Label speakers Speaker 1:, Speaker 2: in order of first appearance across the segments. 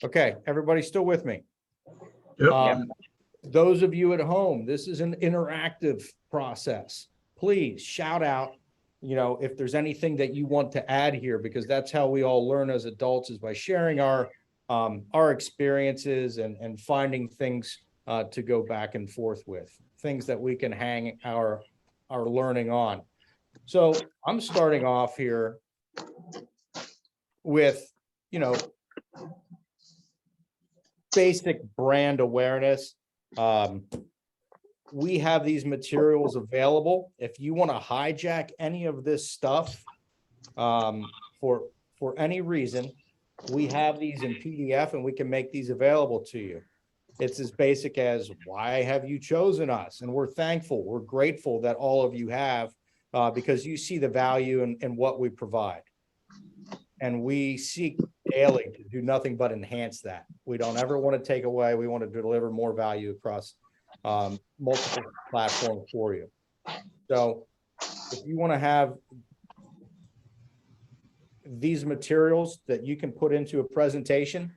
Speaker 1: Okay, everybody still with me?
Speaker 2: Yep.
Speaker 1: Those of you at home, this is an interactive process. Please shout out, if there's anything that you want to add here, because that's how we all learn as adults, is by sharing our experiences and finding things to go back and forth with, things that we can hang our learning on. So I'm starting off here with, basic brand awareness. We have these materials available. If you want to hijack any of this stuff for any reason, we have these in PDF and we can make these available to you. It's as basic as, why have you chosen us? And we're thankful, we're grateful that all of you have, because you see the value in what we provide. And we seek daily to do nothing but enhance that. We don't ever want to take away. We want to deliver more value across multiple platforms for you. So if you want to have these materials that you can put into a presentation,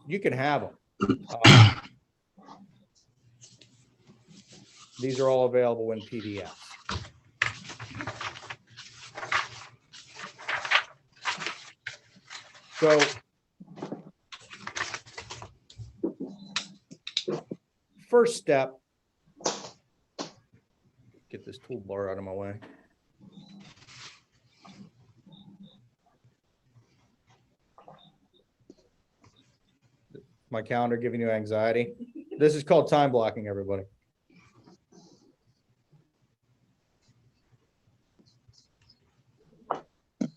Speaker 1: you can have them. These are all available in PDF. So first step, get this toolbar out of my way. My calendar giving you anxiety. This is called time blocking, everybody.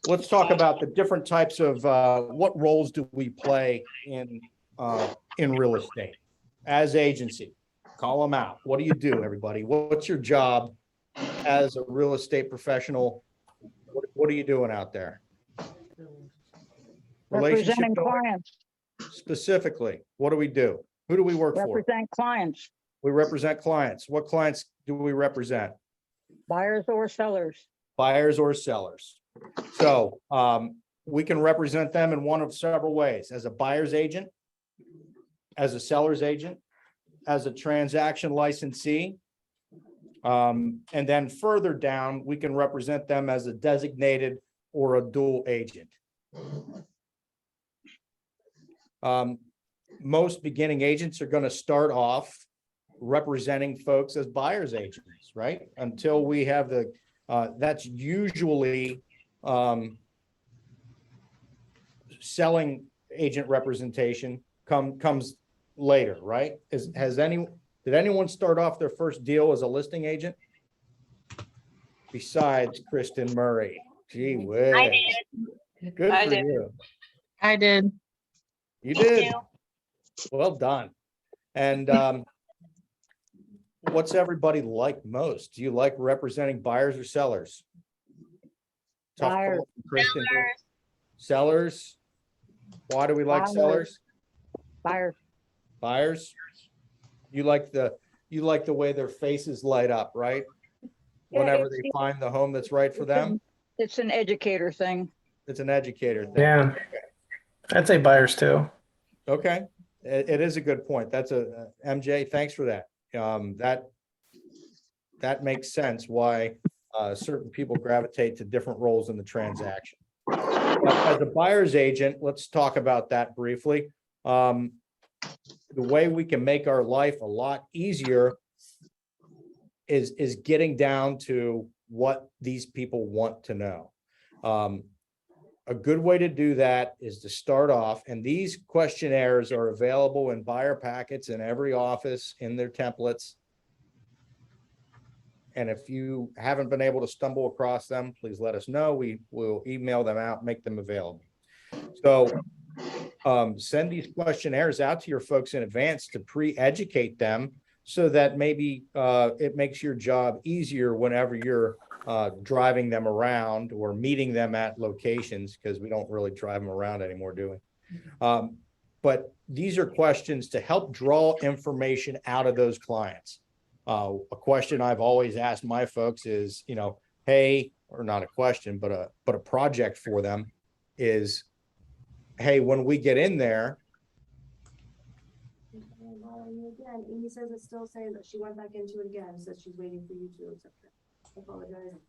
Speaker 1: Let's talk about the different types of what roles do we play in real estate as agency. Call them out. What do you do, everybody? What's your job as a real estate professional? What are you doing out there?
Speaker 3: Representing clients.
Speaker 1: Specifically, what do we do? Who do we work for?
Speaker 3: Represent clients.
Speaker 1: We represent clients. What clients do we represent?
Speaker 3: Buyers or sellers.
Speaker 1: Buyers or sellers. So we can represent them in one of several ways: as a buyer's agent, as a seller's agent, as a transaction licensee, and then further down, we can represent them as a designated or a dual agent. Most beginning agents are going to start off representing folks as buyer's agents, right? Until we have the, that's usually selling agent representation comes later, right? Did anyone start off their first deal as a listing agent? Besides Kristen Murray. Gee whiz.
Speaker 4: I did.
Speaker 1: Good
Speaker 4: I
Speaker 1: for
Speaker 4: did.
Speaker 1: you.
Speaker 4: I did.
Speaker 1: You
Speaker 4: Thank
Speaker 1: did.
Speaker 4: you.
Speaker 1: Well done. And what's everybody like most? Do you like representing buyers or sellers? Tough call
Speaker 3: Buyers.
Speaker 1: from Kristen.
Speaker 4: Sellers.
Speaker 1: Sellers. Why do we like
Speaker 3: Buyers.
Speaker 1: sellers?
Speaker 3: Buyers.
Speaker 1: Buyers. You like the way their faces light up, right?
Speaker 3: Yeah,
Speaker 1: Whenever
Speaker 3: it's-
Speaker 1: they find the home that's right for them.
Speaker 3: It's an educator thing.
Speaker 1: It's an educator thing.
Speaker 2: Yeah. I'd say buyers too.
Speaker 1: Okay, it is a good point. That's a MJ. Thanks for that. That makes sense why certain people gravitate to different roles in the transaction. As a buyer's agent, let's talk about that briefly. The way we can make our life a lot easier is getting down to what these people want to know. A good way to do that is to start off, and these questionnaires are available in buyer packets in every office in their templates. And if you haven't been able to stumble across them, please let us know. We will email them out, make them available. So send these questionnaires out to your folks in advance to pre-educate them so that maybe it makes your job easier whenever you're driving them around or meeting them at locations, because we don't really drive them around anymore, do we? But these are questions to help draw information out of those clients. A question I've always asked my folks is, hey, or not a question, but a project for them is, hey, when we get in there,
Speaker 5: and Amy says it's still saying that she went back into it again, says she's waiting for you to accept it. I apologize.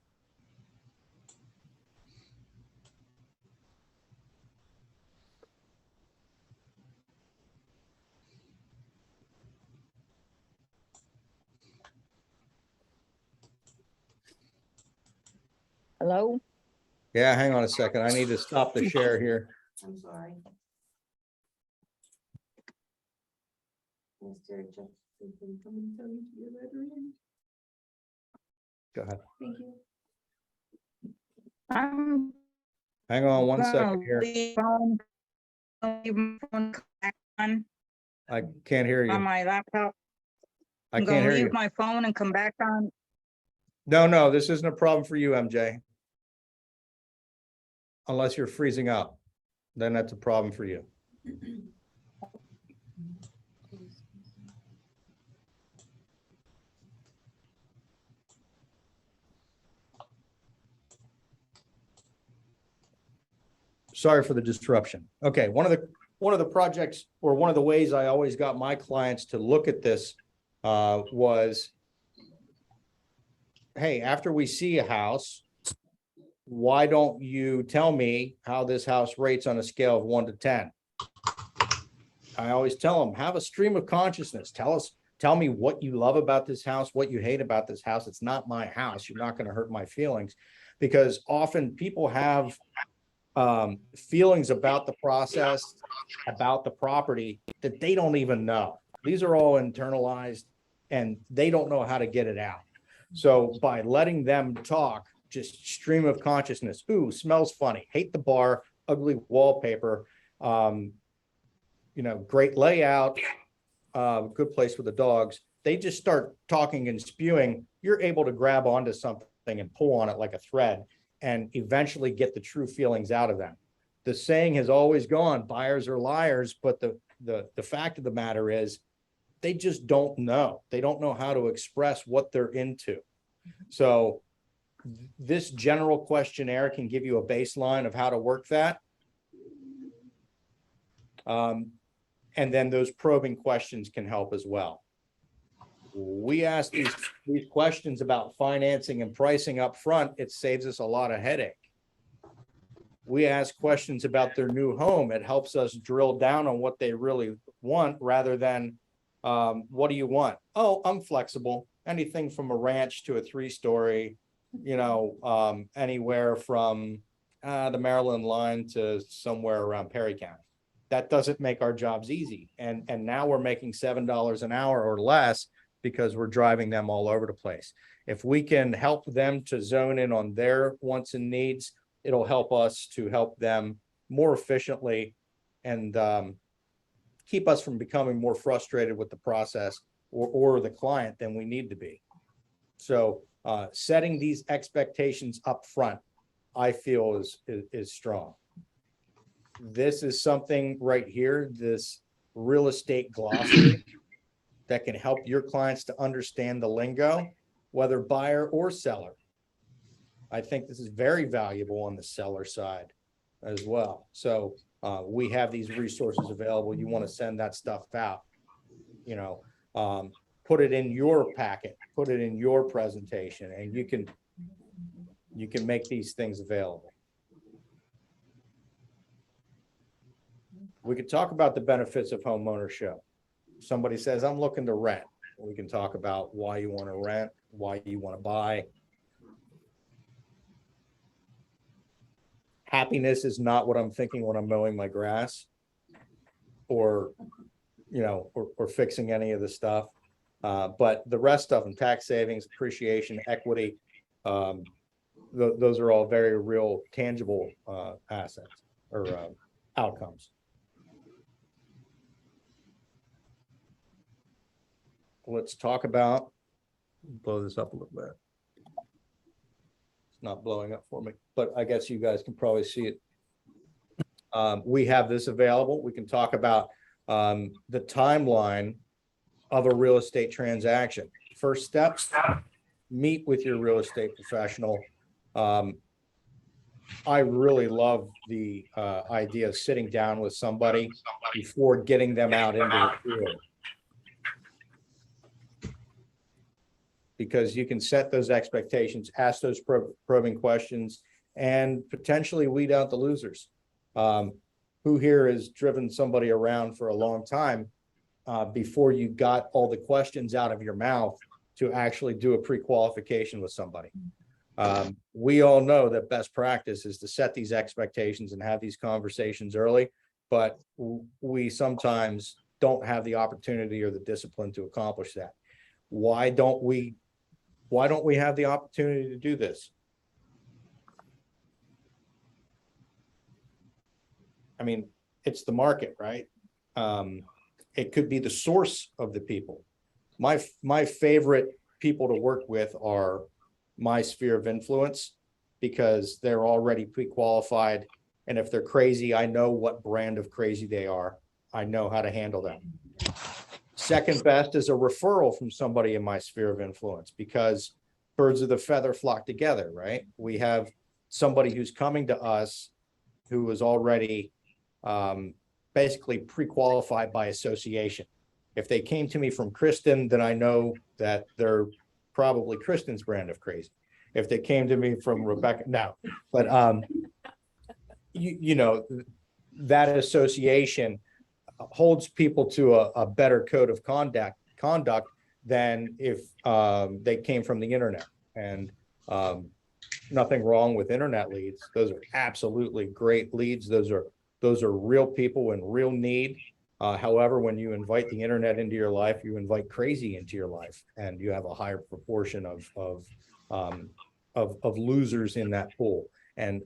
Speaker 3: Hello?
Speaker 1: Yeah, hang on a second. I need to stop the share here.
Speaker 5: I'm sorry. Mr. Jefferson, come and tell you to your librarian.
Speaker 1: Go ahead.
Speaker 5: Thank you.
Speaker 3: I'm
Speaker 1: Hang on one
Speaker 3: gonna
Speaker 1: second here.
Speaker 3: leave my phone back on
Speaker 1: I can't hear
Speaker 3: on
Speaker 1: you.
Speaker 3: my laptop.
Speaker 1: I
Speaker 3: I'm
Speaker 1: can't
Speaker 3: gonna
Speaker 1: hear you.
Speaker 3: leave my phone and come back on.
Speaker 1: No, this isn't a problem for you, MJ. Unless you're freezing up, then that's a problem for you. Sorry for the disruption. Okay, one of the projects, or one of the ways I always got my clients to look at this was, hey, after we see a house, why don't you tell me how this house rates on a scale of 1 to 10? I always tell them, have a stream of consciousness. Tell me what you love about this house, what you hate about this house. It's not my house. You're not going to hurt my feelings, because often people have feelings about the process, about the property, that they don't even know. These are all internalized and they don't know how to get it out. So by letting them talk, just stream of consciousness, ooh, smells funny, hate the bar, ugly wallpaper, great layout, good place for the dogs. They just start talking and spewing. You're able to grab onto something and pull on it like a thread, and eventually get the true feelings out of them. The saying has always gone, buyers are liars, but the fact of the matter is they just don't know. They don't know how to express what they're into. So this general questionnaire can give you a baseline of how to work that. And then those probing questions can help as well. We ask these questions about financing and pricing up front. It saves us a lot of headache. We ask questions about their new home. It helps us drill down on what they really want, rather than what do you want? Oh, I'm flexible. Anything from a ranch to a 3-story, anywhere from the Maryland line to somewhere around Perry County. That doesn't make our jobs easy. And now we're making $7 an hour or less because we're driving them all over the place. If we can help them to zone in on their wants and needs, it'll help us to help them more efficiently and keep us from becoming more frustrated with the process or the client than we need to be. So setting these expectations up front, I feel is strong. This is something right here, this real estate glossary, that can help your clients to understand the lingo, whether buyer or seller. I think this is very valuable on the seller side as well. So we have these resources available. You want to send that stuff out, put it in your packet, put it in your presentation, and you can make these things available. We could talk about the benefits of home ownership. Somebody says, I'm looking to rent. We can talk about why you want to rent, why you want to buy. Happiness is not what I'm thinking when I'm mowing my grass or fixing any of the stuff. But the rest of them, tax savings, appreciation, equity, those are all very real, tangible assets or outcomes. Let's talk about, blow this up a little bit. It's not blowing up for me, but I guess you guys can probably see it. We have this available. We can talk about the timeline of a real estate transaction. First steps, meet with your real estate professional. I really love the idea of sitting down with somebody before getting them out into the field. because you can set those expectations, ask those probing questions, and potentially weed out the losers. Who here has driven somebody around for a long time before you got all the questions out of your mouth to actually do a pre-qualification with somebody? We all know that best practice is to set these expectations and have these conversations early, but we sometimes don't have the opportunity or the discipline to accomplish that. Why don't we have the opportunity to do this? I mean, it's the market, right? It could be the source of the people. My favorite people to work with are my sphere of influence, because they're already pre-qualified. And if they're crazy, I know what brand of crazy they are. I know how to handle them. Second best is a referral from somebody in my sphere of influence, because birds of the feather flock together, right? We have somebody who's coming to us who is already basically pre-qualified by association. If they came to me from Kristen, then I know that they're probably Kristen's brand of crazy. If they came to me from Rebecca, no, but you know, that association holds people to a better code of conduct than if they came from the internet. And nothing wrong with internet leads. Those are absolutely great leads. Those are real people in real need. However, when you invite the internet into your life, you invite crazy into your life, and you have a higher proportion of losers in that pool. And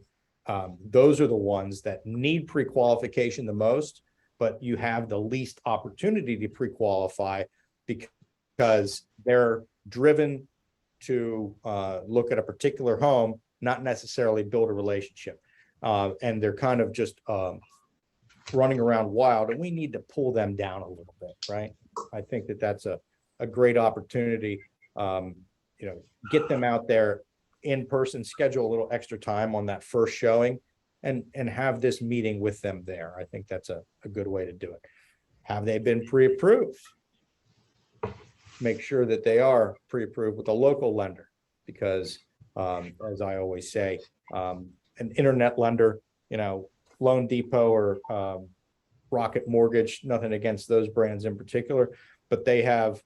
Speaker 1: those are the ones that need pre-qualification the most, but you have the least opportunity to pre-qualify because they're driven to look at a particular home, not necessarily build a relationship. And they're kind of just running around wild, and we need to pull them down a little bit, right? I think that that's a great opportunity. You know, get them out there in person, schedule a little extra time on that first showing, and have this meeting with them there. I think that's a good way to do it. Have they been pre-approved? Make sure that they are pre-approved with a local lender, because as I always say, an internet lender, you know, Loan Depot or Rocket Mortgage, nothing against those brands in particular, but they have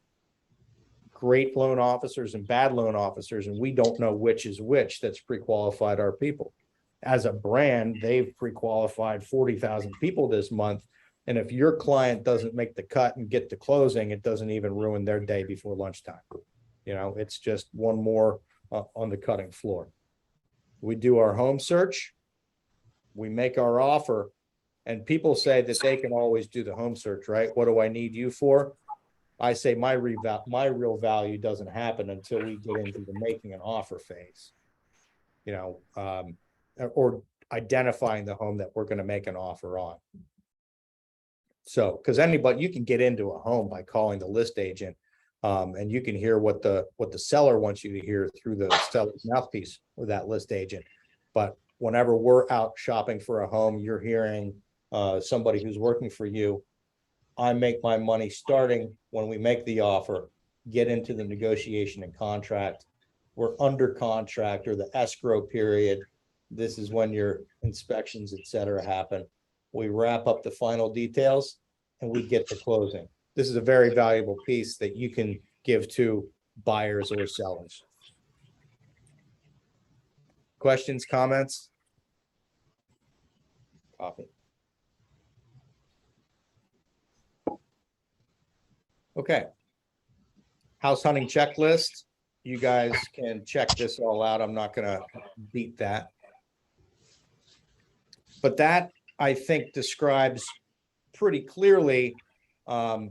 Speaker 1: great loan officers and bad loan officers, and we don't know which is which that's pre-qualified our people. As a brand, they've pre-qualified 40,000 people this month. And if your client doesn't make the cut and get to closing, it doesn't even ruin their day before lunchtime. You know, it's just one more on the cutting floor. We do our home search, we make our offer, and people say that they can always do the home search, right? What do I need you for? I say my real value doesn't happen until we get into the making an offer phase, you know, or identifying the home that we're going to make an offer on. So, because anybody, you can get into a home by calling the list agent, and you can hear what the seller wants you to hear through the seller's mouthpiece with that list agent. But whenever we're out shopping for a home, you're hearing somebody who's working for you. I make my money starting when we make the offer, get into the negotiation and contract. We're under contract, or the escrow period. This is when your inspections, et cetera, happen. We wrap up the final details and we get to closing. This is a very valuable piece that you can give to buyers or sellers. Questions, comments? Coffee. Okay. House hunting checklist. You guys can check this all out. I'm not going to beat that. But that, I think, describes pretty clearly our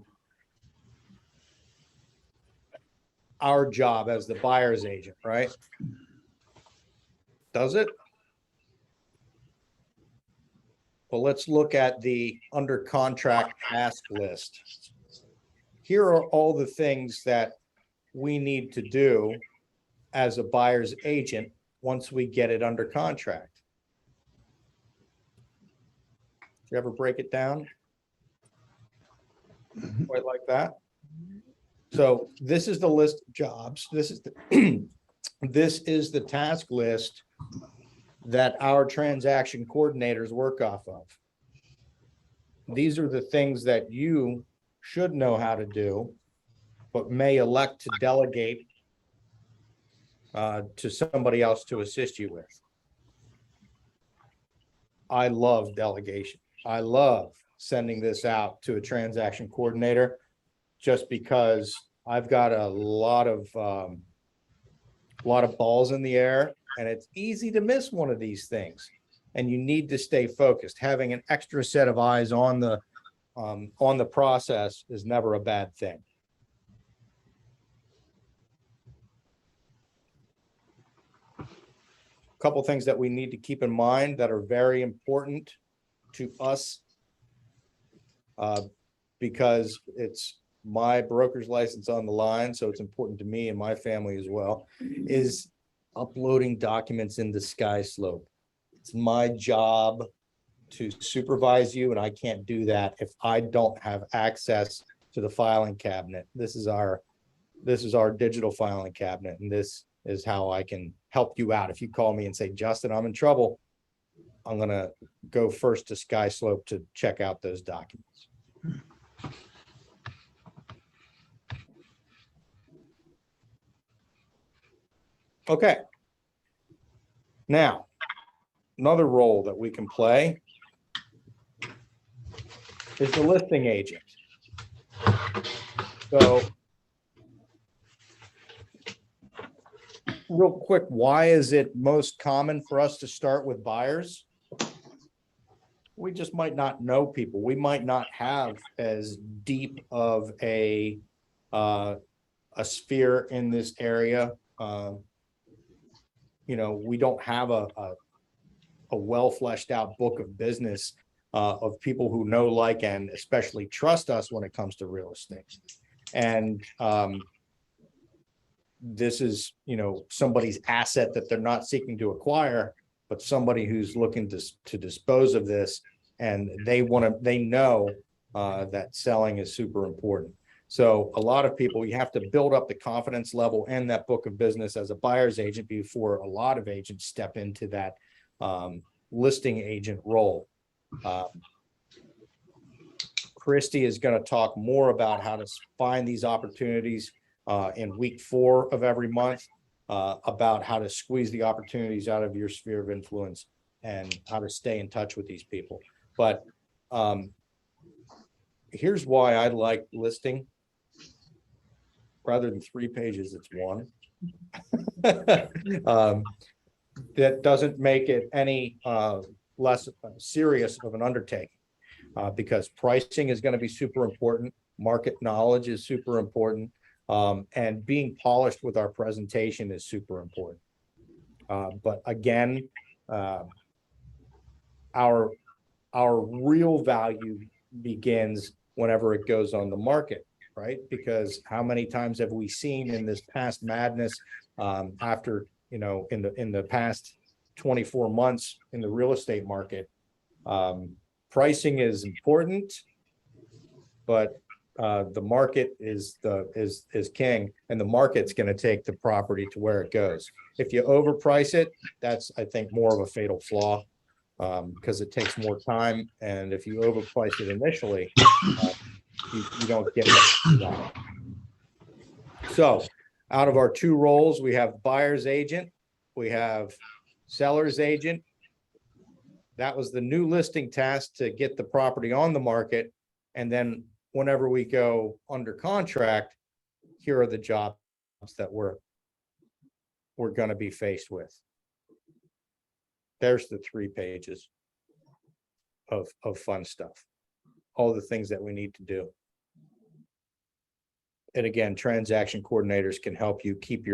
Speaker 1: job as the buyer's agent, right? Does it? Well, let's look at the under contract ask list. Here are all the things that we need to do as a buyer's agent once we get it under contract. Do you ever break it down quite like that? So this is the list of jobs. This is the, this is the task list that our transaction coordinators work off of. These are the things that you should know how to do, but may elect to delegate to somebody else to assist you with. I love delegation. I love sending this out to a transaction coordinator just because I've got a lot of balls in the air, and it's easy to miss one of these things. And you need to stay focused. Having an extra set of eyes on the process is never a bad thing. Couple things that we need to keep in mind that are very important to us, because it's my broker's license on the line, so it's important to me and my family as well, is uploading documents into SkySlope. It's my job to supervise you, and I can't do that if I don't have access to the filing cabinet. This is our digital filing cabinet, and this is how I can help you out. If you call me and say, Justin, I'm in trouble, I'm gonna go first to SkySlope to check out those documents. Okay. Now, another role that we can play is the listing agent. So, real quick, why is it most common for us to start with buyers? We just might not know people. We might not have as deep of a sphere in this area. You know, we don't have a well fleshed out book of business of people who know, like, and especially trust us when it comes to real estate. And this is, you know, somebody's asset that they're not seeking to acquire, but somebody who's looking to dispose of this, and they know that selling is super important. So a lot of people, you have to build up the confidence level and that book of business as a buyer's agent before a lot of agents step into that listing agent role. Christy is going to talk more about how to find these opportunities in week 4 of every month, about how to squeeze the opportunities out of your sphere of influence and how to stay in touch with these people. But here's why I like listing. Rather than 3 pages, it's 1. That doesn't make it any less serious of an undertaking, because pricing is going to be super important. Market knowledge is super important. And being polished with our presentation is super important. But again, our real value begins whenever it goes on the market, right? Because how many times have we seen in this past madness, after, you know, in the past 24 months in the real estate market, pricing is important, but the market is king, and the market's going to take the property to where it goes. If you overprice it, that's, I think, more of a fatal flaw, because it takes more time, and if you overprice it initially, you don't get that. So out of our 2 roles, we have buyer's agent, we have seller's agent. That was the new listing task to get the property on the market, and then whenever we go under contract, here are the jobs that we're going to be faced with. There's the 3 pages of fun stuff, all the things that we need to do. And again, transaction coordinators can help you keep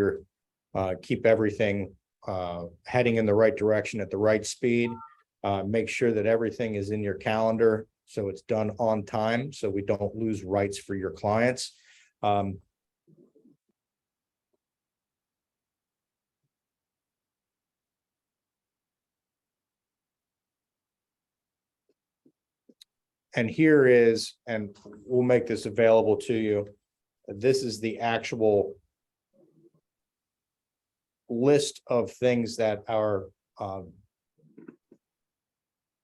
Speaker 1: everything heading in the right direction at the right speed. Make sure that everything is in your calendar, so it's done on time, so we don't lose rights for your clients. And here is, and we'll make this available to you, This is the actual list of things that our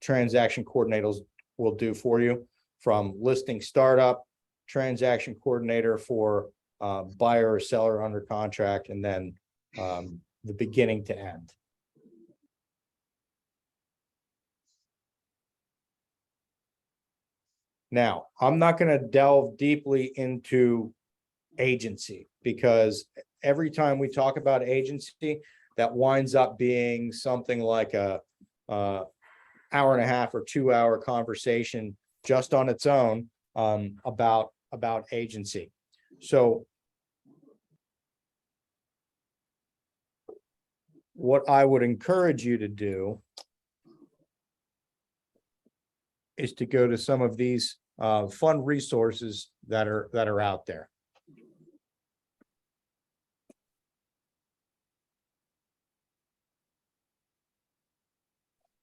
Speaker 1: transaction coordinators will do for you, from listing startup, transaction coordinator for buyer or seller under contract, and then the beginning to end. Now, I'm not going to delve deeply into agency, because every time we talk about agency, that winds up being something like a hour and a half or 2 hour conversation just on its own about agency. So what I would encourage you to do is to go to some of these fun resources that are out there.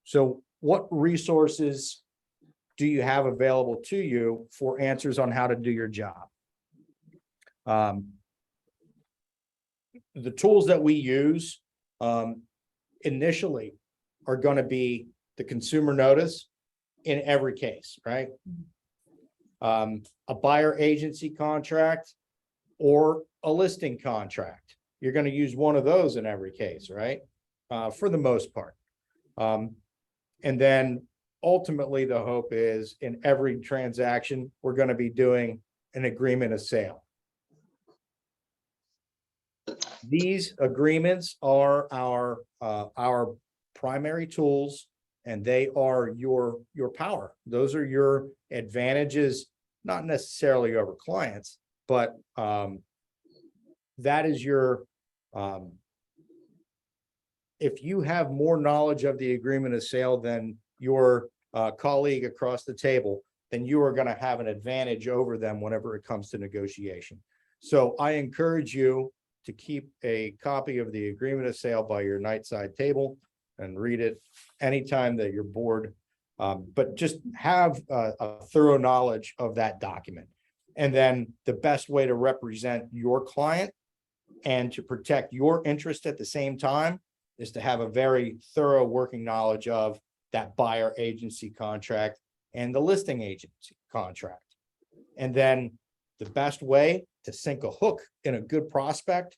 Speaker 1: So what resources do you have available to you for answers on how to do your job? The tools that we use initially are going to be the consumer notice in every case, right? A buyer agency contract or a listing contract. You're going to use one of those in every case, right? For the most part. And then ultimately the hope is in every transaction, we're going to be doing an agreement of sale. These agreements are our primary tools, and they are your power. Those are your advantages, not necessarily over clients, but that is your if you have more knowledge of the agreement of sale than your colleague across the table, then you are going to have an advantage over them whenever it comes to negotiation. So I encourage you to keep a copy of the agreement of sale by your nightside table and read it anytime that you're bored. But just have a thorough knowledge of that document. And then the best way to represent your client and to protect your interest at the same time is to have a very thorough working knowledge of that buyer agency contract and the listing agency contract. And then the best way to sink a hook in a good prospect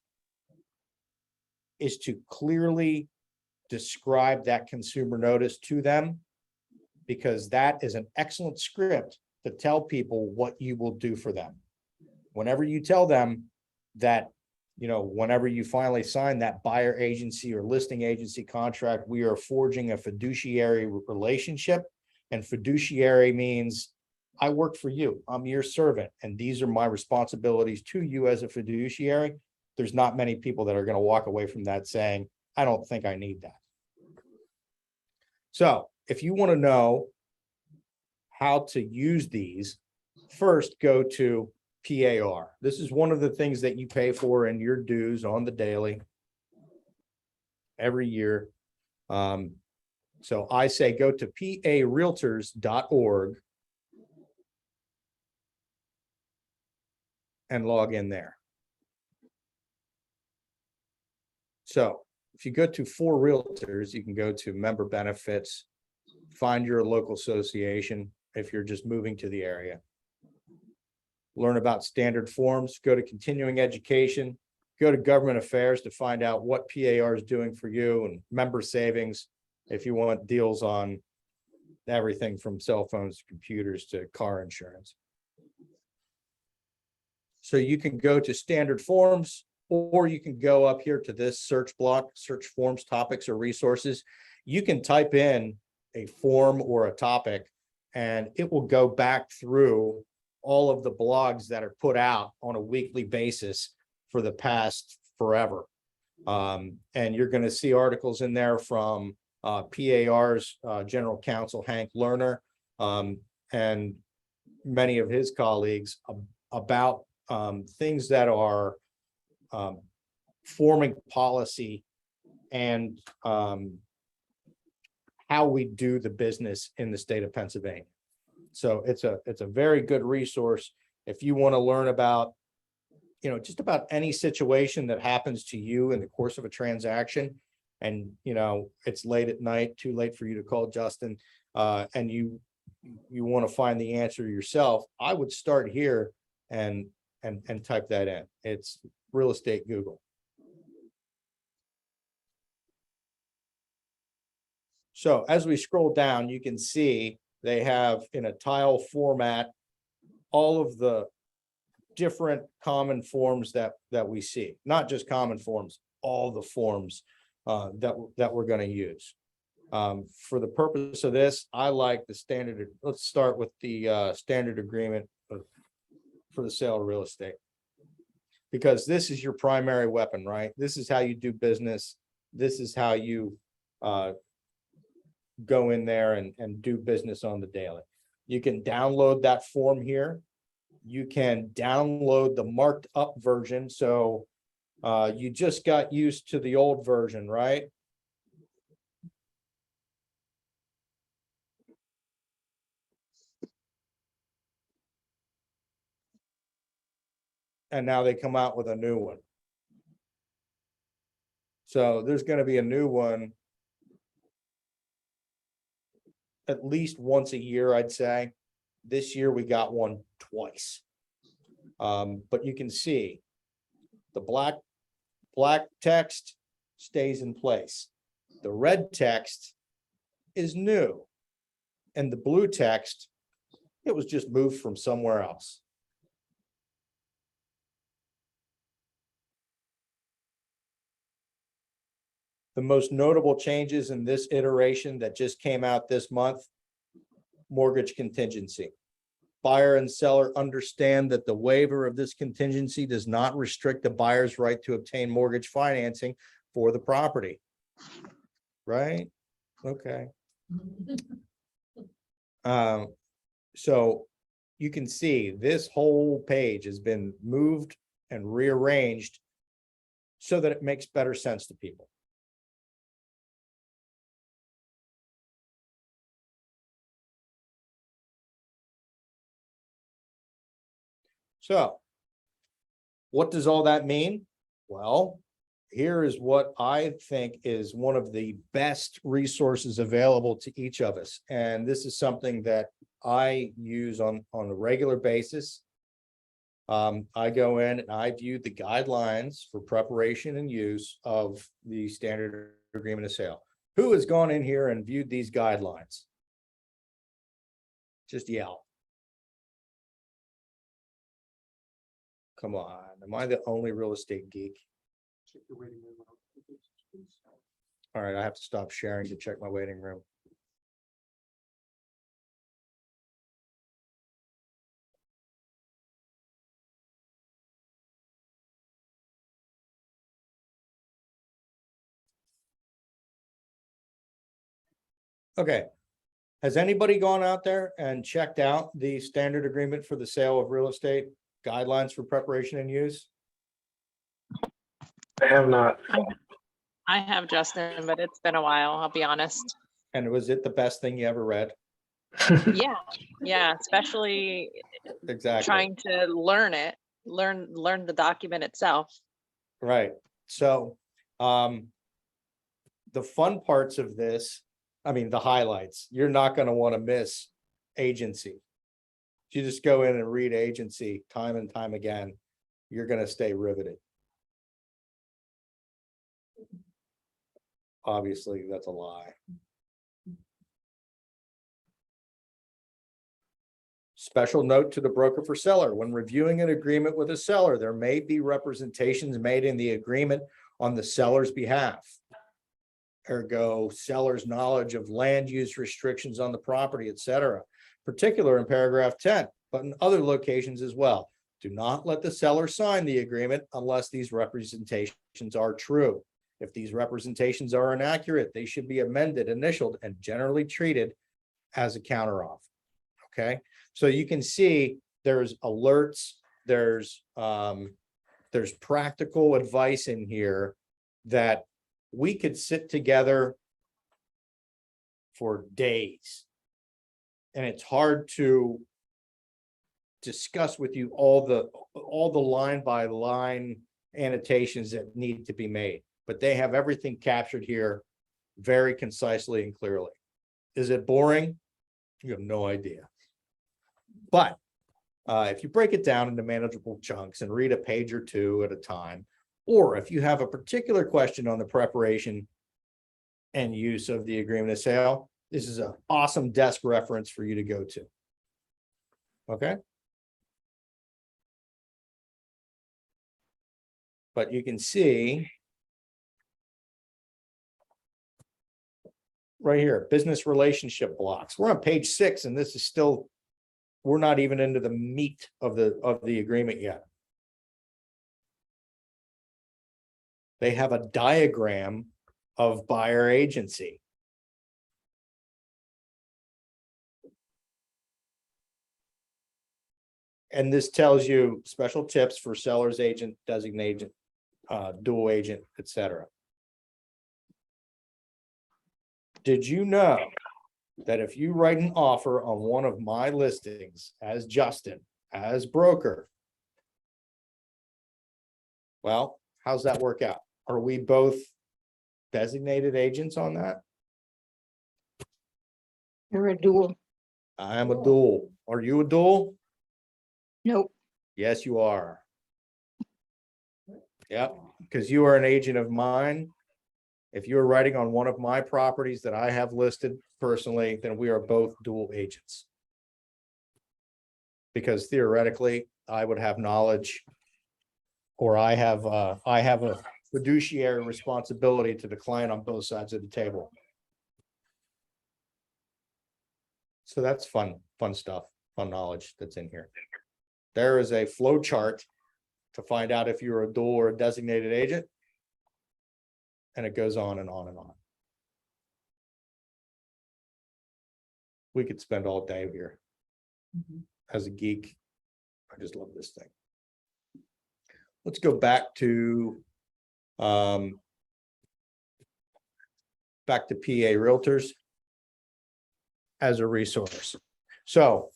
Speaker 1: is to clearly describe that consumer notice to them, because that is an excellent script to tell people what you will do for them. Whenever you tell them that, you know, whenever you finally sign that buyer agency or listing agency contract, we are forging a fiduciary relationship. And fiduciary means I work for you, I'm your servant, and these are my responsibilities to you as a fiduciary. There's not many people that are going to walk away from that saying, I don't think I need that. So if you want to know how to use these, first go to PAR. This is one of the things that you pay for in your dues on the daily every year. So I say go to parealtors.org and log in there. So if you go to For Realtors, you can go to member benefits, find your local association if you're just moving to the area. Learn about standard forms, go to continuing education, go to government affairs to find out what PAR is doing for you, and member savings if you want deals on everything from cell phones to computers to car insurance. So you can go to standard forms, or you can go up here to this search block, search forms, topics, or resources. You can type in a form or a topic, and it will go back through all of the blogs that are put out on a weekly basis for the past forever. And you're going to see articles in there from PAR's General Counsel, Hank Lerner, and many of his colleagues about things that are forming policy and how we do the business in the state of Pennsylvania. So it's a very good resource if you want to learn about just about any situation that happens to you in the course of a transaction. And, it's late at night, too late for you to call Justin, and you want to find the answer yourself, I would start here and type that in. It's real estate Google. So as we scroll down, you can see they have in a tile format all of the different common forms that we see, not just common forms, all the forms that we're going to use. For the purpose of this, I like the standard. Let's start with the standard agreement for the sale of real estate, because this is your primary weapon, right? This is how you do business. This is how you go in there and do business on the daily. You can download that form here. You can download the marked up version. So you just got used to the old version, right? And now they come out with a new one. So there's going to be a new one at least once a year, I'd say. This year we got one twice. But you can see the black text stays in place. The red text is new. And the blue text, it was just moved from somewhere else. The most notable changes in this iteration that just came out this month, mortgage contingency. Buyer and seller understand that the waiver of this contingency does not restrict the buyer's right to obtain mortgage financing for the property. Right? Okay. So you can see this whole page has been moved and rearranged so that it makes better sense to people. So what does all that mean? Well, here is what I think is one of the best resources available to each of us. And this is something that I use on a regular basis. I go in and I view the guidelines for preparation and use of the standard agreement of sale. Who has gone in here and viewed these guidelines? Just yell. Come on, am I the only real estate geek? All right, I have to stop sharing to check my waiting room. Okay. Has anybody gone out there and checked out the standard agreement for the sale of real estate guidelines for preparation and use?
Speaker 2: I have not.
Speaker 4: I have, Justin, but it's been a while, I'll be honest.
Speaker 1: And was it the best thing you ever read?
Speaker 4: Yeah, especially
Speaker 1: Exactly.
Speaker 4: trying to learn it, learn the document itself.
Speaker 1: Right. So, the fun parts of this, I mean, the highlights, you're not going to want to miss agency. If you just go in and read agency time and time again, you're going to stay riveted. Obviously, that's a lie. Special note to the broker for seller. When reviewing an agreement with a seller, there may be representations made in the agreement on the seller's behalf. Ergo, seller's knowledge of land use restrictions on the property, etc. Particular in paragraph 10, but in other locations as well. Do not let the seller sign the agreement unless these representations are true. If these representations are inaccurate, they should be amended, initialed, and generally treated as a counteroffer. Okay, so you can see there's alerts, there's practical advice in here that we could sit together for days. And it's hard to discuss with you all the line by line annotations that need to be made, but they have everything captured here very concisely and clearly. Is it boring? You have no idea. But if you break it down into manageable chunks and read a page or two at a time, or if you have a particular question on the preparation and use of the agreement of sale, this is an awesome desk reference for you to go to. Okay? But you can see right here, business relationship blocks. We're on page 6, and this is still, we're not even into the meat of the agreement yet. They have a diagram of buyer agency. And this tells you special tips for seller's agent, designated, dual agent, etc. Did you know that if you write an offer on one of my listings as Justin, as broker, well, how's that work out? Are we both designated agents on that?
Speaker 3: You're a dual.
Speaker 1: I am a dual. Are you a dual?
Speaker 3: Nope.
Speaker 1: Yes, you are. Yep, because you are an agent of mine. If you're writing on one of my properties that I have listed personally, then we are both dual agents. Because theoretically, I would have knowledge, or I have a fiduciary responsibility to the client on both sides of the table. So that's fun stuff, fun knowledge that's in here. There is a flow chart to find out if you're a dual or a designated agent. And it goes on and on and on. We could spend all day here. As a geek, I just love this thing. Let's go back to PA Realtors as a resource. So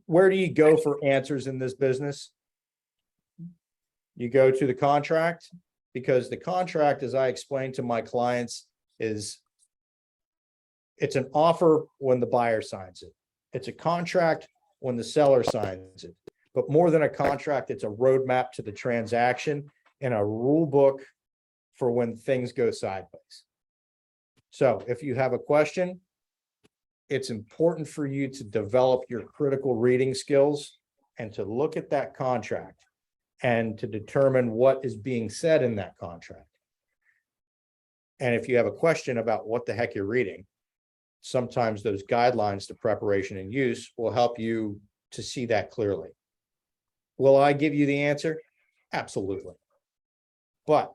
Speaker 1: where do you go for answers in this business? You go to the contract, because the contract, as I explained to my clients, it's an offer when the buyer signs it. It's a contract when the seller signs it. But more than a contract, it's a roadmap to the transaction and a rule book for when things go sideways. So if you have a question, it's important for you to develop your critical reading skills and to look at that contract and to determine what is being said in that contract. And if you have a question about what the heck you're reading, sometimes those guidelines to preparation and use will help you to see that clearly. Will I give you the answer? Absolutely. But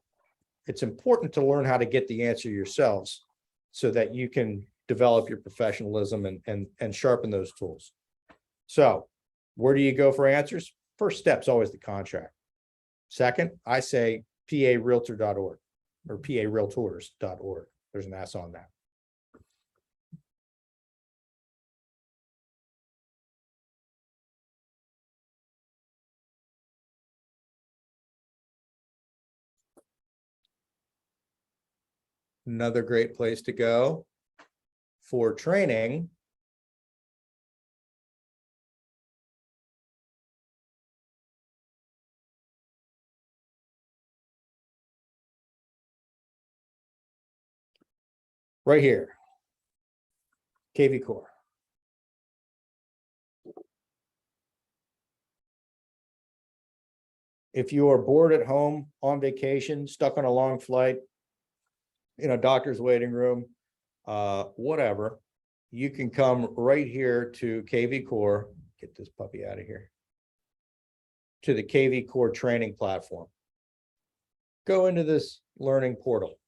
Speaker 1: it's important to learn how to get the answer yourselves so that you can develop your professionalism and sharpen those tools. So where do you go for answers? First step's always the contract. Second, I say parealtor.org or parealtors.org. There's an S on that. Another great place to go for training right here, KV Core. If you are bored at home, on vacation, stuck on a long flight, in a doctor's waiting room, whatever, you can come right here to KV Core, get this puppy out of here, to the KV Core training platform. Go into this learning portal.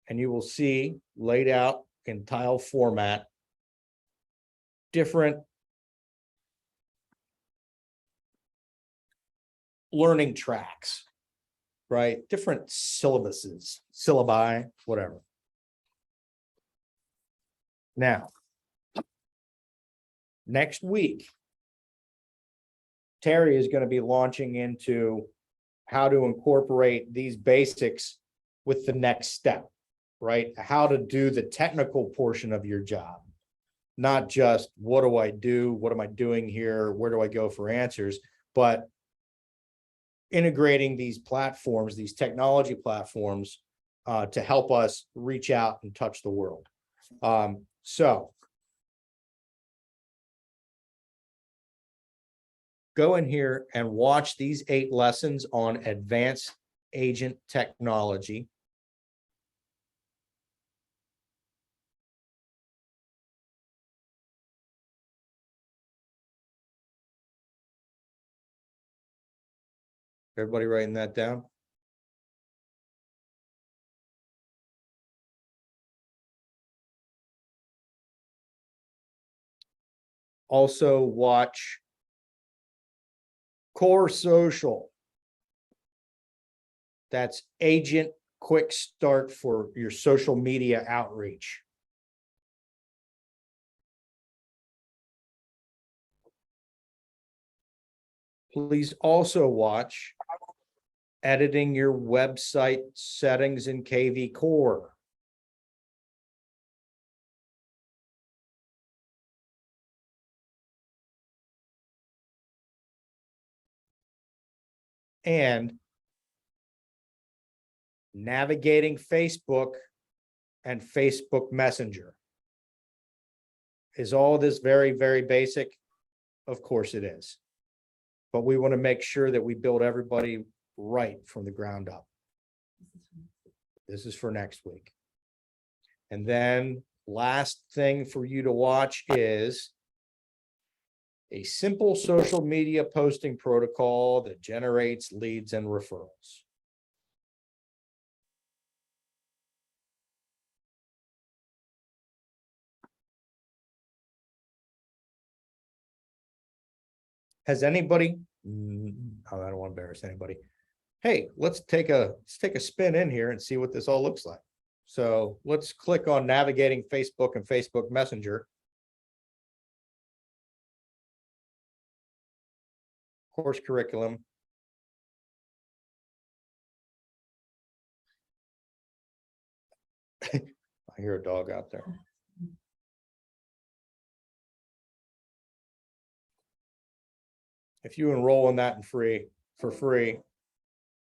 Speaker 1: And you will see laid out in tile format, different learning tracks, right? Different syllabi, whatever. Now, Next week, Terry is going to be launching into how to incorporate these basics with the next step, right? How to do the technical portion of your job, not just what do I do? What am I doing here? Where do I go for answers? But integrating these platforms, these technology platforms, to help us reach out and touch the world. So go in here and watch these 8 lessons on advanced agent technology. Everybody writing that down? Also watch Core Social. That's agent quick start for your social media outreach. Please also watch editing your website settings in KV Core. And navigating Facebook and Facebook Messenger. Is all this very, very basic? Of course it is. But we want to make sure that we build everybody right from the ground up. This is for next week. And then last thing for you to watch is a simple social media posting protocol that generates leads and referrals. Has anybody, I don't want to embarrass anybody. Hey, let's take a spin in here and see what this all looks like. So let's click on navigating Facebook and Facebook Messenger. Course curriculum. I hear a dog out there. If you enroll in that for free.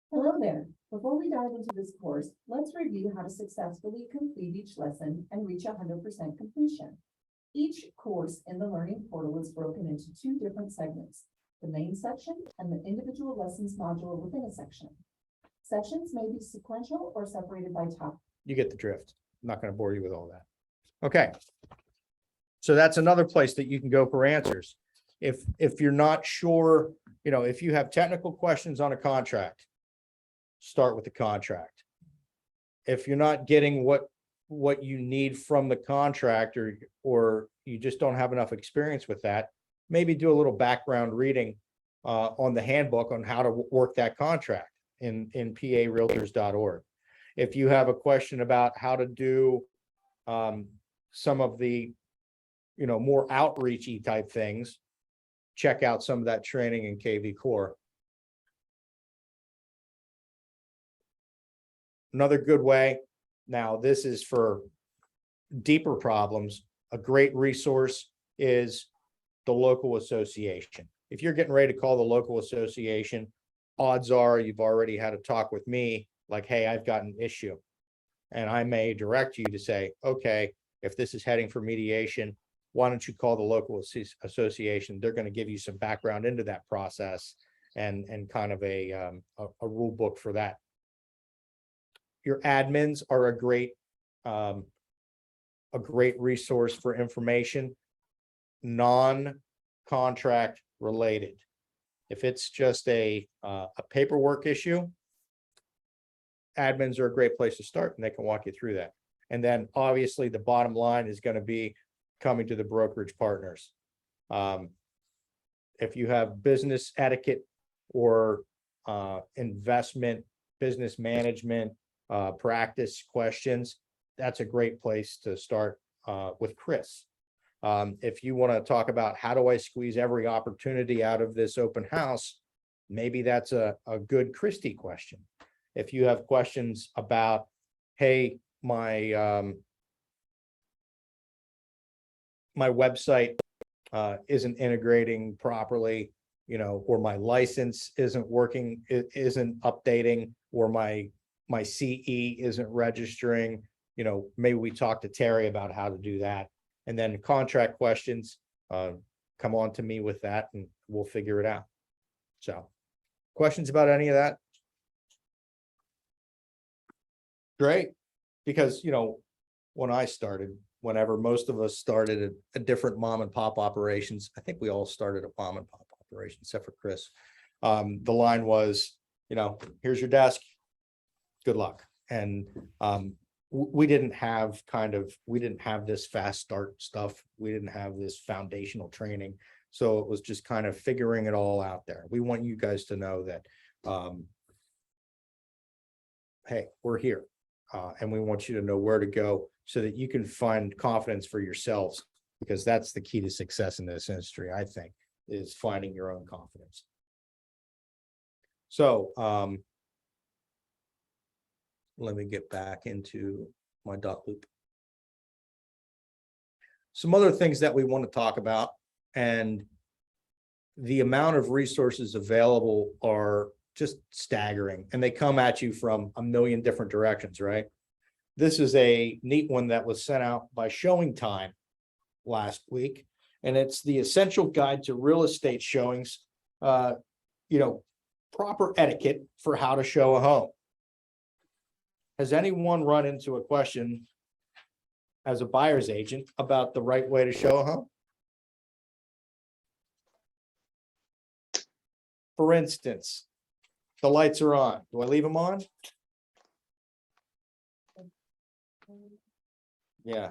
Speaker 6: Hello there. Before we dive into this course, let's review how to successfully complete each lesson and reach 100% completion. Each course in the learning portal is broken into 2 different segments, the main section and the individual lessons module within a section. Sections may be sequential or separated by topic.
Speaker 1: You get the drift. I'm not going to bore you with all that. Okay. So that's another place that you can go for answers. If you're not sure, if you have technical questions on a contract, start with the contract. If you're not getting what you need from the contract, or you just don't have enough experience with that, maybe do a little background reading on the handbook on how to work that contract in parealtors.org. If you have a question about how to do some of the more outreachy type things, check out some of that training in KV Core. Another good way, now this is for deeper problems, a great resource is the local association. If you're getting ready to call the local association, odds are you've already had a talk with me, like, hey, I've got an issue. And I may direct you to say, okay, if this is heading for mediation, why don't you call the local association? They're going to give you some background into that process and kind of a rule book for that. Your admins are a great resource for information, non-contract related. If it's just a paperwork issue, admins are a great place to start, and they can walk you through that. And then obviously the bottom line is going to be coming to the brokerage partners. If you have business etiquette or investment, business management, practice questions, that's a great place to start with Chris. If you want to talk about how do I squeeze every opportunity out of this open house, maybe that's a good Christie question. If you have questions about, hey, my website isn't integrating properly, you know, or my license isn't working, it isn't updating, or my CE isn't registering, you know, maybe we talk to Terry about how to do that. And then contract questions, come on to me with that and we'll figure it out. So, questions about any of that? Great, because, you know, when I started, whenever most of us started a different mom and pop operations, I think we all started a mom and pop operation, except for Chris. The line was, you know, here's your desk, good luck. And we didn't have this fast start stuff. We didn't have this foundational training. So it was just kind of figuring it all out there. We want you guys to know that, hey, we're here. And we want you to know where to go so that you can find confidence for yourselves, because that's the key to success in this industry, I think, is finding your own confidence. So, let me get back into my dot loop. Some other things that we want to talk about, and the amount of resources available are just staggering, and they come at you from a million different directions, right? This is a neat one that was sent out by Showing Time last week, and it's the essential guide to real estate showings, you know, proper etiquette for how to show a home. Has anyone run into a question as a buyer's agent about the right way to show a home? For instance, the lights are on. Do I leave them on? Yeah,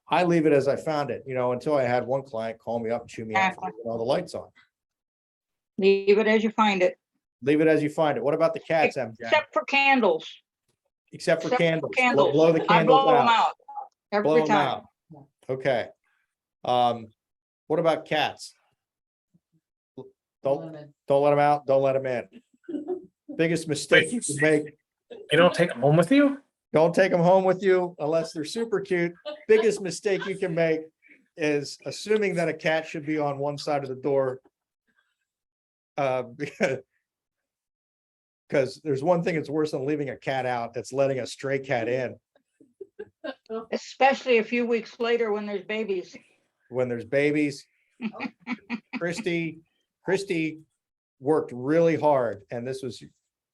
Speaker 1: I leave it as I found it, you know, until I had one client call me up and chew me out for leaving all the lights on.
Speaker 3: Leave it as you find it,
Speaker 1: Leave it as you find it. What about the cats, MJ?
Speaker 3: except for candles.
Speaker 1: Except for
Speaker 3: except for
Speaker 1: candles.
Speaker 3: candles.
Speaker 1: Blow the
Speaker 3: I
Speaker 1: candles
Speaker 3: blow them
Speaker 1: out.
Speaker 3: out
Speaker 1: Blow
Speaker 3: every
Speaker 1: them
Speaker 3: time.
Speaker 1: out. Okay. What about cats? Don't let them out. Don't let them in. Biggest mistake you can make.
Speaker 2: You don't take them home with you?
Speaker 1: Don't take them home with you unless they're super cute. Biggest mistake you can make is assuming that a cat should be on one side of the door. Because there's one thing that's worse than leaving a cat out, that's letting a stray cat in
Speaker 3: Especially a few weeks later when there's babies.
Speaker 1: when there's babies. Christy worked really hard, and this was,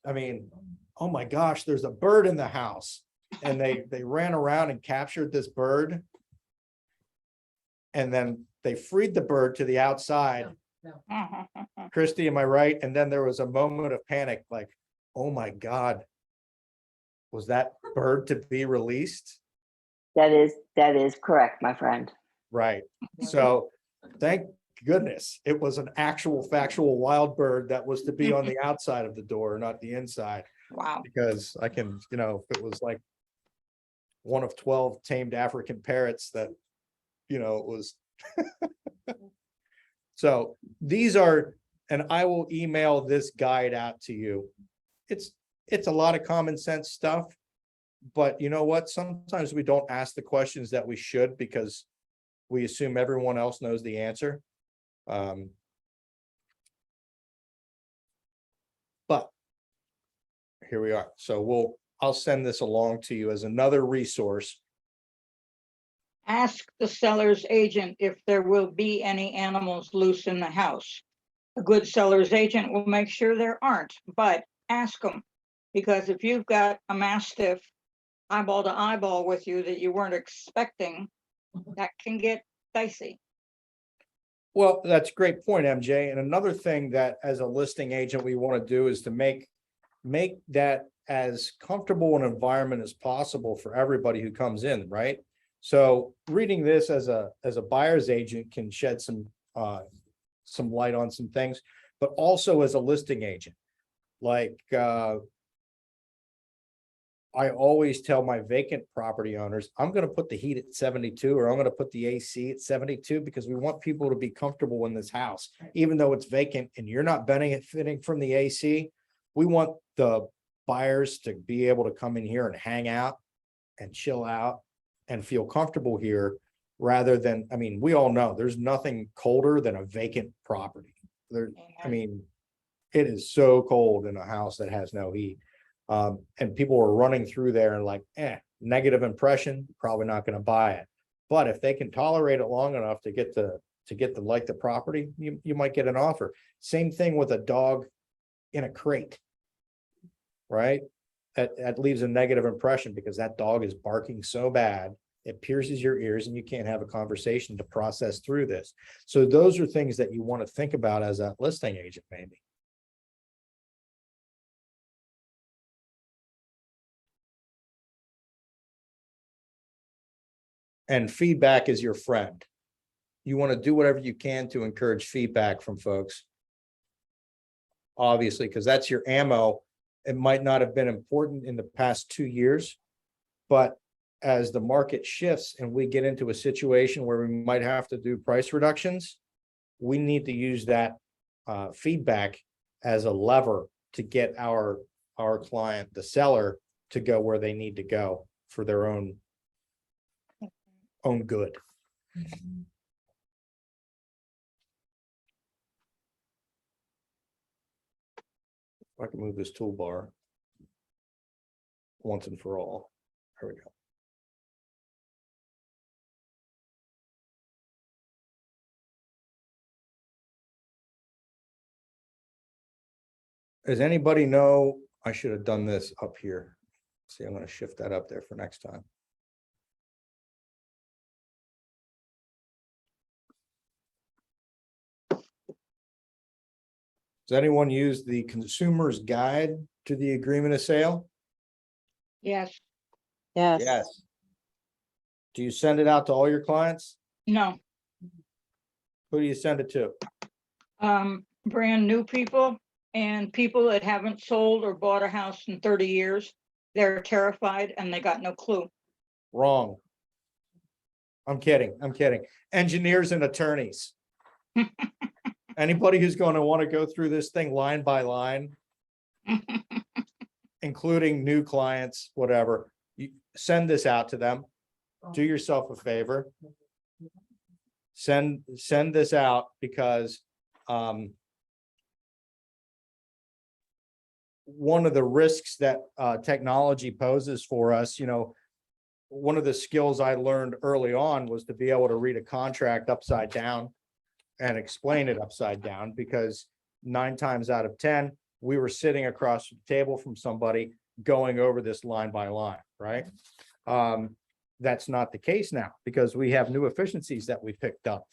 Speaker 1: I mean, oh my gosh, there's a bird in the house. And they ran around and captured this bird. And then they freed the bird to the outside. Christy, am I right? And then there was a moment of panic, like, oh my God, was that bird to be released?
Speaker 7: That is correct, my friend.
Speaker 1: Right. So thank goodness it was an actual factual wild bird that was to be on the outside of the door, not the inside.
Speaker 3: Wow.
Speaker 1: Because I can, you know, if it was like one of 12 tamed African parrots that, you know, it was. So these are, and I will email this guide out to you. It's a lot of common sense stuff, but you know what? Sometimes we don't ask the questions that we should because we assume everyone else knows the answer. But here we are. So I'll send this along to you as another resource.
Speaker 3: Ask the seller's agent if there will be any animals loose in the house. A good seller's agent will make sure there aren't, but ask them. Because if you've got a mastiff eyeball to eyeball with you that you weren't expecting, that can get dicey.
Speaker 1: Well, that's a great point, MJ. And another thing that as a listing agent, we want to do is to make that as comfortable an environment as possible for everybody who comes in, right? So reading this as a buyer's agent can shed some light on some things, but also as a listing agent, like I always tell my vacant property owners, I'm gonna put the heat at 72, or I'm gonna put the AC at 72, because we want people to be comfortable in this house. Even though it's vacant and you're not benefiting from the AC, we want the buyers to be able to come in here and hang out and chill out and feel comfortable here, rather than, I mean, we all know there's nothing colder than a vacant property. There, I mean, it is so cold in a house that has no heat. And people are running through there and like, negative impression, probably not gonna buy it. But if they can tolerate it long enough to get to like the property, you might get an offer. Same thing with a dog in a crate. Right? That leaves a negative impression, because that dog is barking so bad, it pierces your ears and you can't have a conversation to process through this. So those are things that you want to think about as a listing agent, maybe. And feedback is your friend. You want to do whatever you can to encourage feedback from folks. Obviously, because that's your ammo. It might not have been important in the past 2 years, but as the market shifts and we get into a situation where we might have to do price reductions, we need to use that feedback as a lever to get our client, the seller, to go where they need to go for their own good. I can move this toolbar once and for all. There we go. Does anybody know, I should have done this up here. See, I'm going to shift that up there for next time. Does anyone use the consumer's guide to the agreement of sale?
Speaker 3: Yes,
Speaker 4: Yes.
Speaker 1: Do you send it out to all your clients?
Speaker 3: no,
Speaker 1: Who do you send it to?
Speaker 3: brand new people and people that haven't sold or bought a house in 30 years. They're terrified and they got no clue.
Speaker 1: Wrong. I'm kidding. Engineers and attorneys. Anybody who's going to want to go through this thing line by line, including new clients, whatever, you send this out to them. Do yourself a favor. Send this out, because one of the risks that technology poses for us, one of the skills I learned early on was to be able to read a contract upside down and explain it upside down, because 9 times out of 10, we were sitting across the table from somebody going over this line by line, right? That's not the case now, because we have new efficiencies that we picked up.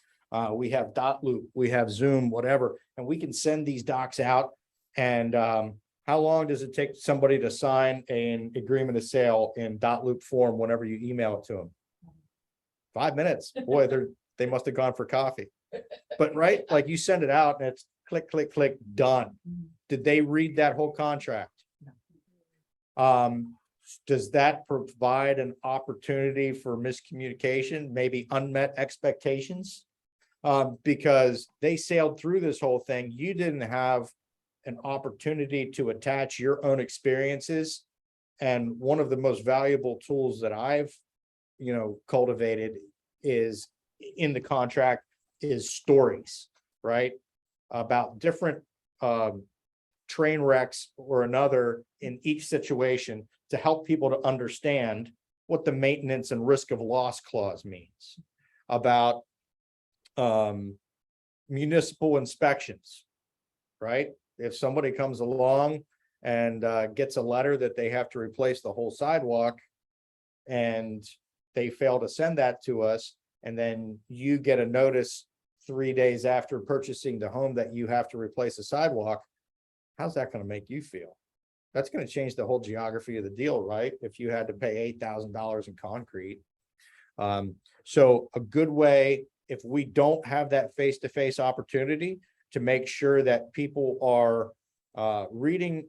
Speaker 1: We have dot loop, we have Zoom, whatever, and we can send these docs out. And how long does it take somebody to sign an agreement of sale in dot loop form whenever you email it to them? 5 minutes. Boy, they must have gone for coffee. But right, like, you send it out and it's click, click, click, done. Did they read that whole contract? Does that provide an opportunity for miscommunication, maybe unmet expectations? Because they sailed through this whole thing. You didn't have an opportunity to attach your own experiences. And one of the most valuable tools that I've, cultivated is in the contract is stories, right? About different train wrecks or another in each situation, to help people to understand what the maintenance and risk of loss clause means. About municipal inspections, right? If somebody comes along and gets a letter that they have to replace the whole sidewalk, and they fail to send that to us, and then you get a notice 3 days after purchasing the home that you have to replace a sidewalk, how's that going to make you feel? That's going to change the whole geography of the deal, right? If you had to pay $8,000 in concrete. So a good way, if we don't have that face-to-face opportunity, to make sure that people are reading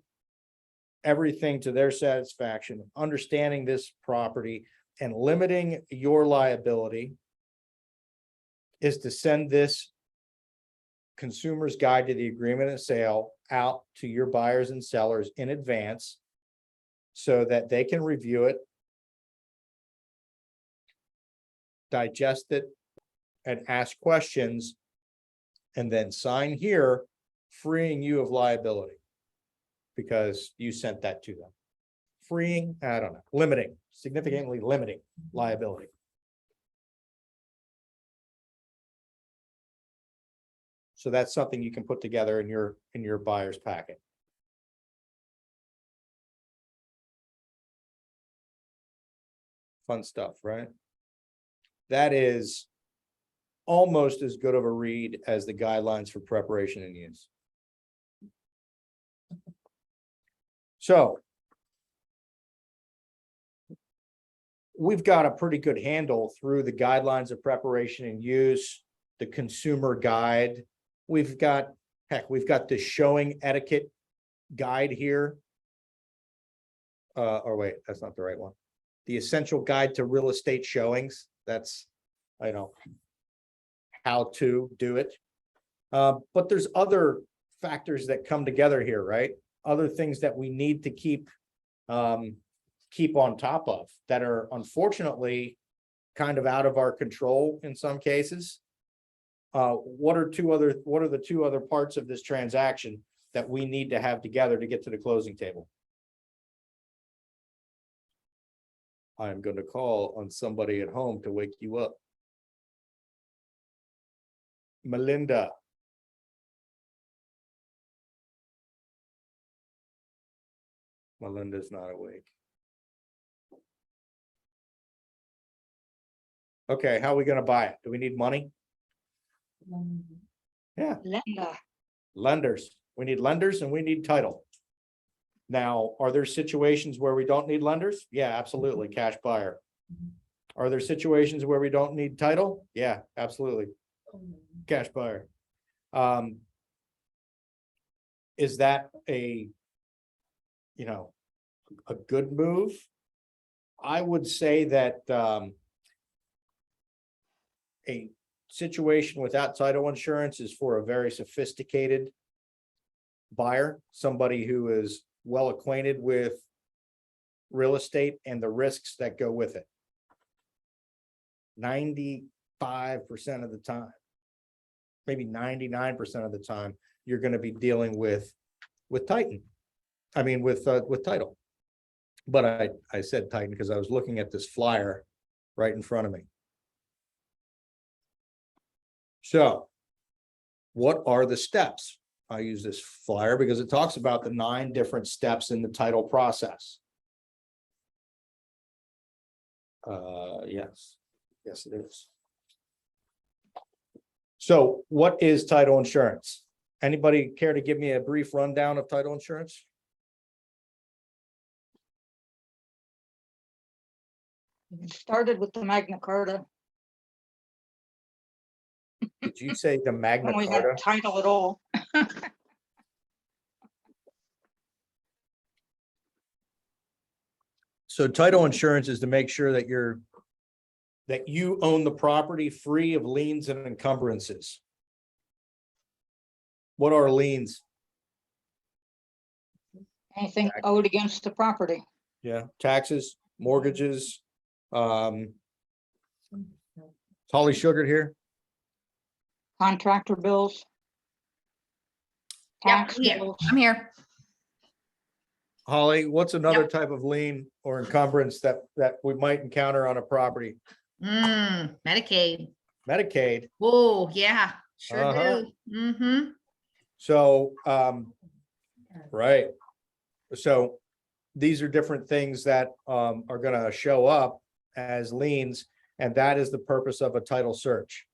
Speaker 1: everything to their satisfaction, understanding this property and limiting your liability is to send this consumer's guide to the agreement of sale out to your buyers and sellers in advance so that they can review it, digest it, and ask questions, and then sign here, freeing you of liability because you sent that to them. Freeing, I don't know, limiting, significantly limiting liability. So that's something you can put together in your buyer's packet. Fun stuff, right? That is almost as good of a read as the guidelines for preparation and use. So we've got a pretty good handle through the guidelines of preparation and use, the consumer guide. We've got, heck, we've got the showing etiquette guide here. Or wait, that's not the right one. The essential guide to real estate showings. That's, I know, how to do it. But there's other factors that come together here, right? Other things that we need to keep on top of that are unfortunately kind of out of our control in some cases. What are the two other parts of this transaction that we need to have together to get to the closing table? I'm going to call on somebody at home to wake you up. Melinda. Melinda's not awake. Okay, how are we going to buy it? Do we need money? Yeah,
Speaker 3: Linda,
Speaker 1: lenders. We need lenders and we need title. Now, are there situations where we don't need lenders? Yeah, absolutely. Cash buyer. Are there situations where we don't need title? Yeah, absolutely. Cash buyer. Is that a good move? I would say that a situation without title insurance is for a very sophisticated buyer, somebody who is well acquainted with real estate and the risks that go with it. 95% of the time, maybe 99% of the time, you're going to be dealing with Titan. I mean, with title. But I said Titan because I was looking at this flyer right in front of me. So what are the steps? I use this flyer because it talks about the 9 different steps in the title process. Yes, it is. So what is title insurance? Anybody care to give me a brief rundown of title insurance?
Speaker 3: it started with the Magna Carta.
Speaker 1: Did you say the Magna
Speaker 3: When we had
Speaker 1: Carta?
Speaker 3: title at all.
Speaker 1: So title insurance is to make sure that you own the property free of liens and encumbrances. What are liens?
Speaker 3: Anything owed against the property.
Speaker 1: Yeah, taxes, mortgages. Holly Sugar here.
Speaker 3: Contractor bills.
Speaker 8: Yeah,
Speaker 3: Tax
Speaker 8: yeah,
Speaker 3: bills.
Speaker 8: I'm here.
Speaker 1: Holly, what's another type of lien or encumbrance that we might encounter on a property?
Speaker 8: Medicaid.
Speaker 1: Medicaid.
Speaker 8: Oh, yeah, sure
Speaker 1: Uh-huh.
Speaker 8: do. Mm-hmm.
Speaker 1: So, right. So these are different things that are going to show up as liens, and that is the purpose of a title search.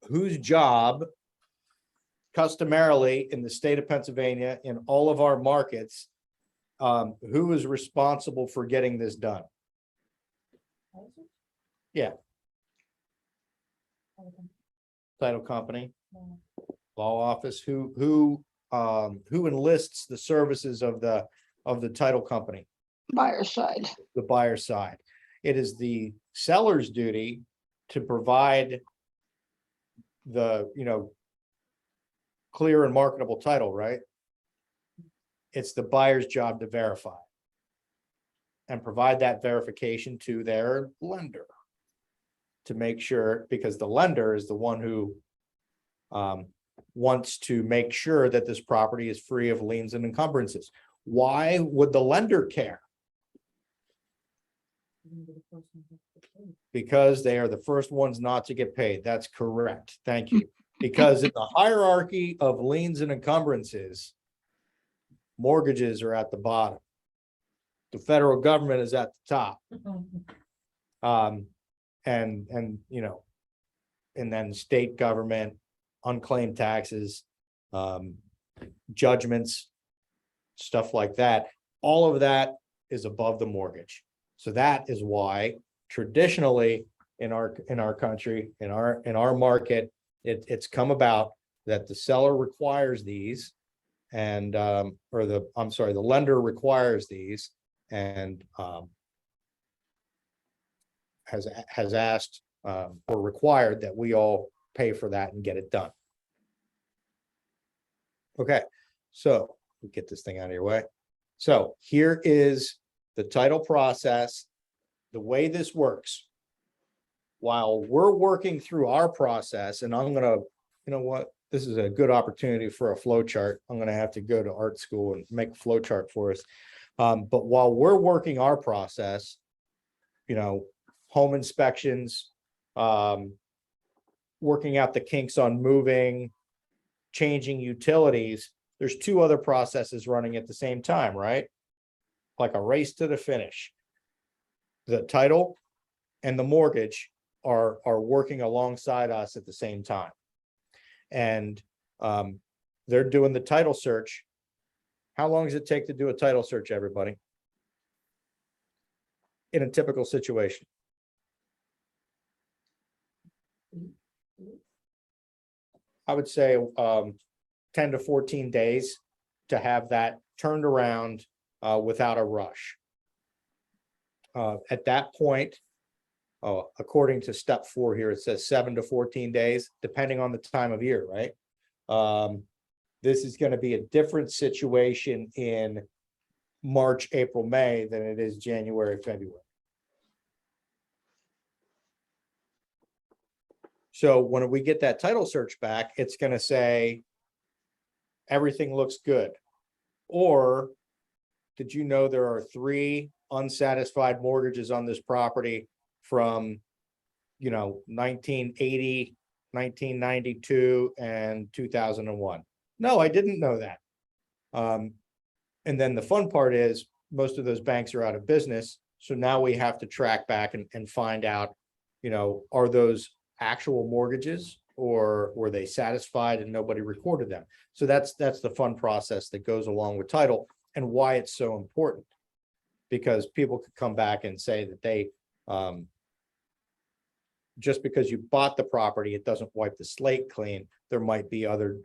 Speaker 1: Whose job customarily in the state of Pennsylvania, in all of our markets, who is responsible for getting this done? Yeah. title company, law office, who enlists the services of the title company,
Speaker 3: Buyer side.
Speaker 1: the buyer side. It is the seller's duty to provide the, clear and marketable title, right? It's the buyer's job to verify and provide that verification to their lender to make sure, because the lender is the one who wants to make sure that this property is free of liens and encumbrances. Why would the lender care? Because they are the first ones not to get paid. That's correct. Thank you. Because in the hierarchy of liens and encumbrances, mortgages are at the bottom. The federal government is at the top. And then state government, unclaimed taxes, judgments, stuff like that. All of that is above the mortgage. So that is why traditionally in our country, in our market, it's come about that the seller requires these and the lender requires these and has asked or required that we all pay for that and get it done. Okay, so we get this thing out of your way. So here is the title process, the way this works. While we're working through our process, and I'm gonna, this is a good opportunity for a flow chart. I'm gonna have to go to art school and make a flow chart for us. But while we're working our process, home inspections, working out the kinks on moving, changing utilities, there's two other processes running at the same time, right? Like a race to the finish. The title and the mortgage are working alongside us at the same time. And they're doing the title search. How long does it take to do a title search, everybody? In a typical situation? I would say 10 to 14 days to have that turned around without a rush. At that point, according to step 4 here, it says 7 to 14 days, depending on the time of year, right? This is going to be a different situation in March, April, May than it is January, February. So when we get that title search back, it's going to say everything looks good. Or did you know there are 3 unsatisfied mortgages on this property from, 1980, 1992, and 2001? No, I didn't know that. And then the fun part is most of those banks are out of business. So now we have to track back and find out, are those actual mortgages or were they satisfied and nobody recorded them? So that's the fun process that goes along with title and why it's so important. Because people could come back and say that they, just because you bought the property, it doesn't wipe the slate clean. There might be other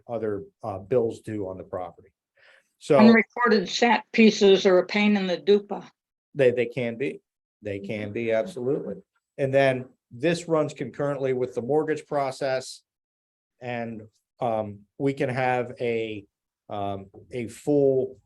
Speaker 1: bills due on the property. So
Speaker 3: Unrecorded sat pieces are a pain in the dupa.
Speaker 1: they can be, absolutely. And then this runs concurrently with the mortgage process. And we can have a full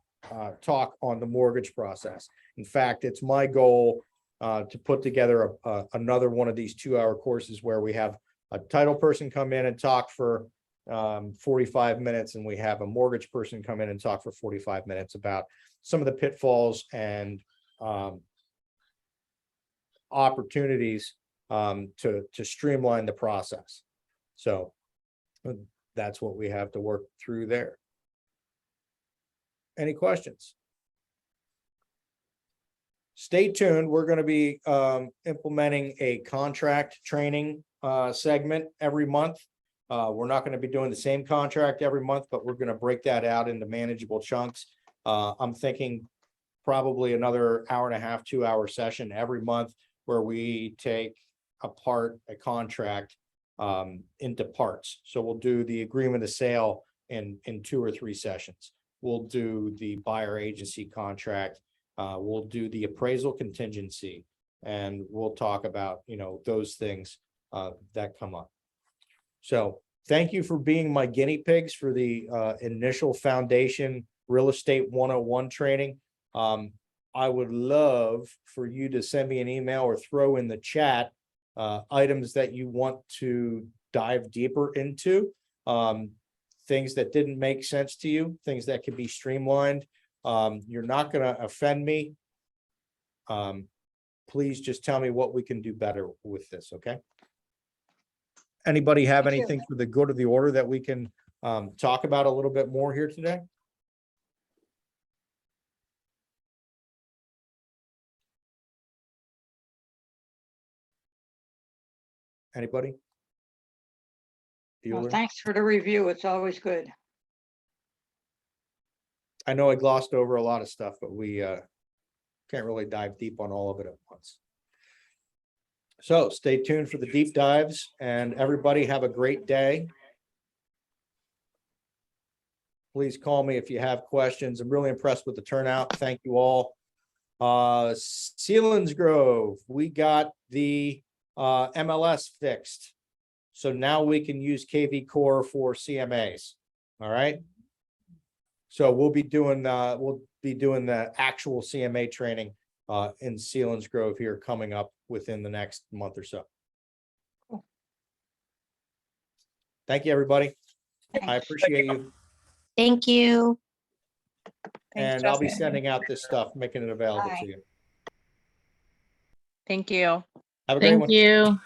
Speaker 1: talk on the mortgage process. In fact, it's my goal to put together another one of these 2-hour courses where we have a title person come in and talk for 45 minutes, and we have a mortgage person come in and talk for 45 minutes about some of the pitfalls and opportunities to streamline the process. So that's what we have to work through there. Any questions? Stay tuned. We're going to be implementing a contract training segment every month. We're not going to be doing the same contract every month, but we're going to break that out into manageable chunks. I'm thinking probably another 1.5 to 2-hour session every month where we take apart a contract into parts. So we'll do the agreement of sale in 2 or 3 sessions. We'll do the buyer agency contract. We'll do the appraisal contingency, and we'll talk about, those things that come up. So thank you for being my guinea pigs for the initial foundation real estate 101 training. I would love for you to send me an email or throw in the chat items that you want to dive deeper into, things that didn't make sense to you, things that could be streamlined. You're not going to offend me. Please just tell me what we can do better with this, okay? Anybody have
Speaker 3: Thank you.
Speaker 1: anything for the good of the order that we can talk about a little bit more here today? Anybody?
Speaker 3: Well,
Speaker 1: Bueller?
Speaker 3: thanks for the review. It's always good.
Speaker 1: I know I glossed over a lot of stuff, but we can't really dive deep on all of it at once. So stay tuned for the deep dives, and everybody have a great day. Please call me if you have questions. I'm really impressed with the turnout. Thank you all. Selinsgrove, we got the MLS fixed. So now we can use KV Core for CMAs. All right. So we'll be doing the actual CMA training in Selinsgrove here coming up within the next month or so. Thank you, everybody. I
Speaker 3: Thanks.
Speaker 1: appreciate you.
Speaker 9: Thank you.
Speaker 4: Thanks,
Speaker 1: And I'll be
Speaker 4: Justin.
Speaker 1: sending out this stuff, making it available
Speaker 3: Bye.
Speaker 1: to you.
Speaker 4: Thank you.
Speaker 1: Have a great one.
Speaker 8: Thank you.